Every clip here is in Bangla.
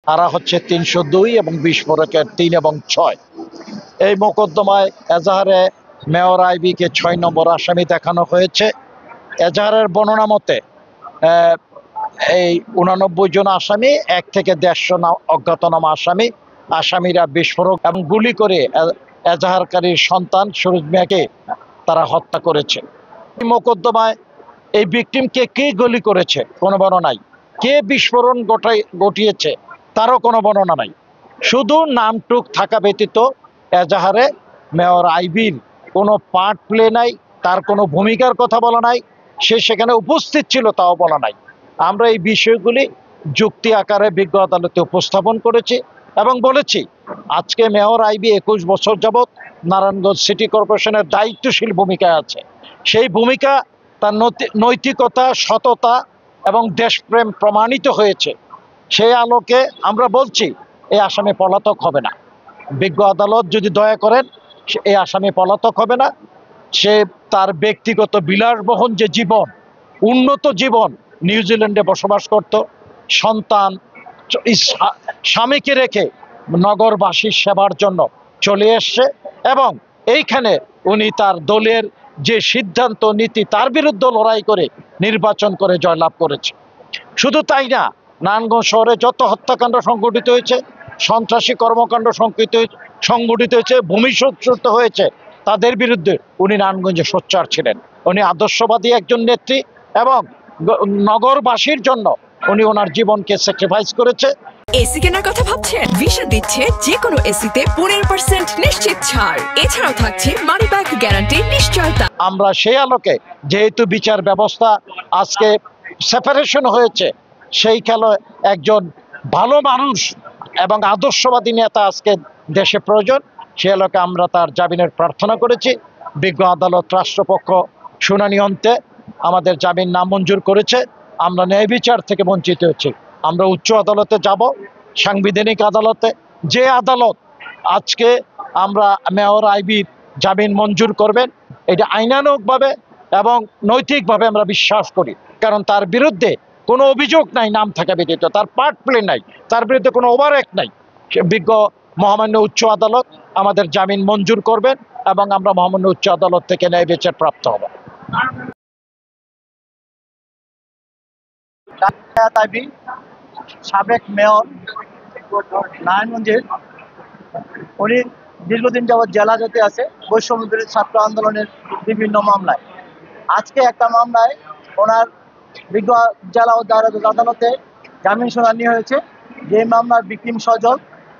ধারা হচ্ছে 302 এবং বিস্ফোরকের 3 এবং 6। এই মোকদ্দমায় এজাহারে মেয়র আইবিকে 6 নম্বর আসামি দেখানো হয়েছে। এজাহারের বর্ণনা মতে এই 89 জন আসামি, 1 থেকে 150 অজ্ঞাতনামা আসামিরা বিস্ফোরক এবং গুলি করে এজাহারকারীর সন্তান সুরজ মিয়াকে তারা হত্যা করেছে। এই মোকদ্দমায় এই ভিকটিমকে কে গুলি করেছে কোনো বর্ণনা নাই, কে বিস্ফোরণ ঘটিয়েছে তারও কোনো বর্ণনা নাই। শুধু নামটুক থাকা ব্যতীত এজাহারে মেয়র আইবির কোনো পার্ট প্লে নাই, তার কোনো ভূমিকার কথা বলা নাই, সে সেখানে উপস্থিত ছিল তাও বলা নাই। আমরা এই বিষয়গুলি যুক্তি আকারে বিজ্ঞ আদালতে উপস্থাপন করেছি এবং বলেছি আজকে মেয়র আইবি 21 বছর যাবৎ নারায়ণগঞ্জ সিটি কর্পোরেশনের দায়িত্বশীল ভূমিকায় আছে। সেই ভূমিকা, তার নৈতিকতা, সততা এবং দেশপ্রেম প্রমাণিত হয়েছে। সেই আলোকে আমরা বলছি এই আসামি পলাতক হবে না। বিজ্ঞ আদালত যদি দয়া করেন এই আসামি পলাতক হবে না। সে তার ব্যক্তিগত বিলাসবহুল যে জীবন, উন্নত জীবন, নিউজিল্যান্ডে বসবাস করত, সন্তান স্বামীকে রেখে নগরবাসীর সেবার জন্য চলে এসছে এবং এইখানে উনি তার দলের যে সিদ্ধান্ত নীতি তার বিরুদ্ধে লড়াই করে নির্বাচন করে জয়লাভ করেছে। শুধু তাই না, নারায়ণগঞ্জ শহরে যত হত্যাকাণ্ড সংঘটিত হয়েছে, সন্ত্রাসী কর্মকাণ্ড সংঘটিত হয়েছে, ভূমিচ্যুত হয়েছে, তাদের বিরুদ্ধে উনি নারায়ণগঞ্জে সোচ্চার ছিলেন। উনি আদর্শবাদী একজন নেত্রী এবং নগরবাসীর জন্য উনি ওনার জীবনকে স্যাক্রিফাইস করেছে। এসি কেনার কথা ভাবছেন? ভিশন দিচ্ছে যে কোনো এসিতে 15% নিশ্চিত ছাড়। এছাড়াও থাকছে মানি ব্যাক গ্যারান্টি নিশ্চয়তা। আমরা সেই আলোকে, যেহেতু বিচার ব্যবস্থা আজকে সেপারেশন হয়েছে, সেই খেলা একজন ভালো মানুষ এবং আদর্শবাদী নেতা আজকে দেশে প্রয়োজন। সেই আলোকে আমরা তার জামিনের প্রার্থনা করেছি। বিজ্ঞ আদালত রাষ্ট্রপক্ষ শুনানি অন্তে আমাদের জামিন নামঞ্জুর করেছে। আমরা ন্যায় বিচার থেকে বঞ্চিত হচ্ছি। আমরা উচ্চ আদালতে যাব, সাংবিধানিক আদালতে, যে আদালত আজকে আমরা মেয়র আইবির জামিন মঞ্জুর করবেন, এটা আইনানুগভাবে এবং নৈতিকভাবে আমরা বিশ্বাস করি। কারণ তার বিরুদ্ধে কোনো অভিযোগ নাই, নাম থাকা ব্যতীত তার পার্ট প্লে নাই, তার বিরুদ্ধে কোনো ওভারঅ্যাক্ট নাই। বিজ্ঞ মহামান্য উচ্চ আদালত আমাদের জামিন মঞ্জুর করবেন এবং আমরা মহামান্য উচ্চ আদালত থেকে ন্যায় বিচার প্রাপ্ত হব। সাবেক মেয়র নারায়ণগঞ্জের, উনি দীর্ঘদিন যাবৎ জেলা যেতে আছে বৈষম্য বিরোধী ছাত্র আন্দোলনের বিভিন্ন মামলায়। আজকে একটা মামলায় ওনার বিজ্ঞ জেলা ও দায়রা আদালতে জামিন শুনানি হয়েছে। যে মামলার ভিকটিম সজল,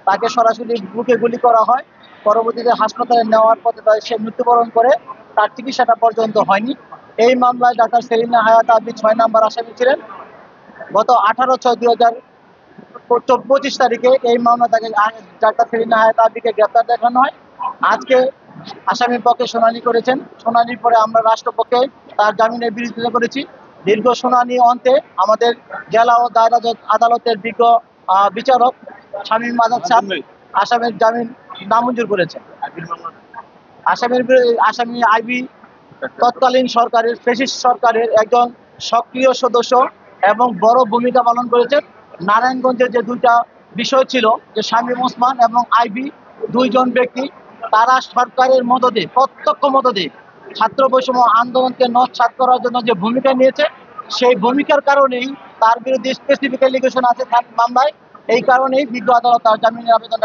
তাকে সরাসরি বুকে গুলি করা হয়, পরবর্তীতে হাসপাতালে নেওয়ার পথে সে মৃত্যুবরণ করে, তার চিকিৎসাটা পর্যন্ত হয়নি। এই মামলায় ডাক্তার সেলিনা হায়াত আবি 6 নম্বর আসামি ছিলেন। গত 18/6/2025 তারিখে এই মামলা তাকে ডাক্তার সেলিনা হায়াত আবিকে গ্রেপ্তার দেখানো হয়। আজকে আসামির পক্ষে শুনানি করেছেন। শুনানির পরে আমরা রাষ্ট্রপক্ষে তার জামিনের বিরোধিতা করেছি। দীর্ঘ শুনানি অন্তে আমাদের জেলা ও দায়রা আদালতের বিজ্ঞ বিচারক শামীম আজাদ সাহেব আসামির জামিন নামঞ্জুর করেছেন। আসামি আইবি তৎকালীন সরকারের, ফ্যাসিস্ট সরকারের একজন সক্রিয় সদস্য এবং বড় ভূমিকা পালন করেছেন। নারায়ণগঞ্জের যে দুইটা বিষয় ছিল, যে শামীম ওসমান এবং আইবি, দুইজন ব্যক্তি, তারা সরকারের মদদে, প্রত্যক্ষ মদদে ছাত্র বৈষম্য আন্দোলনকে নস্যাৎ করার জন্য যে ভূমিকা নিয়েছে, সেই ভূমিকার কারণেই তার বিরুদ্ধে স্পেসিফিক অ্যালিগেশন আছে মামলায়। এই কারণেই বিজ্ঞ আদালত তার জামিনের আবেদন